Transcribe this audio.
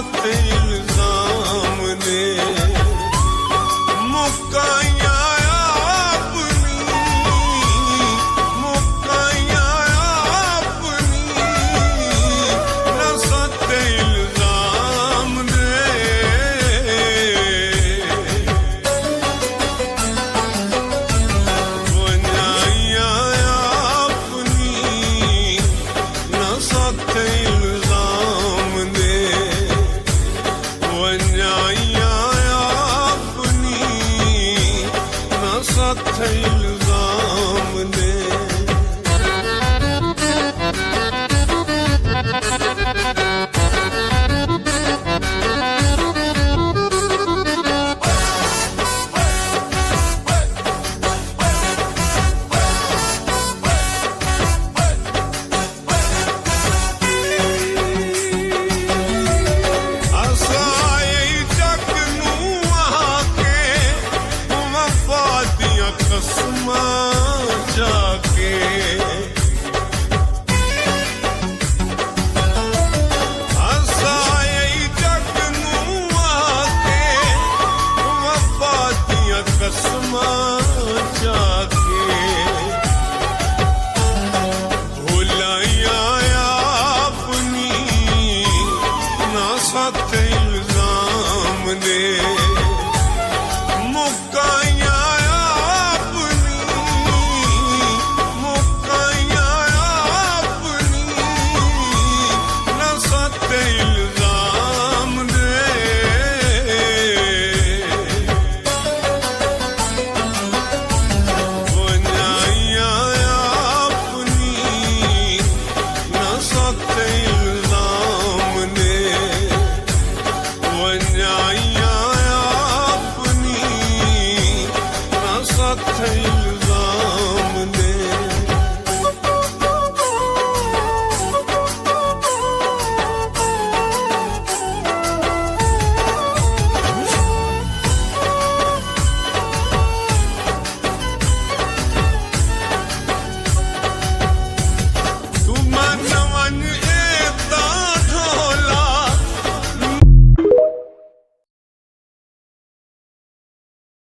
साथ इल्जाम ने मुकाया अपनी ना साथ इल्जाम ने वन्याया अपनी ना साथ इल्जाम ने वन्याया अपनी ना साथ इल्जाम ने जाके हसाए जग नूं आके वफा दियां कसमां जाके भुलाया अपनी ना साथ इल्जाम ने मुका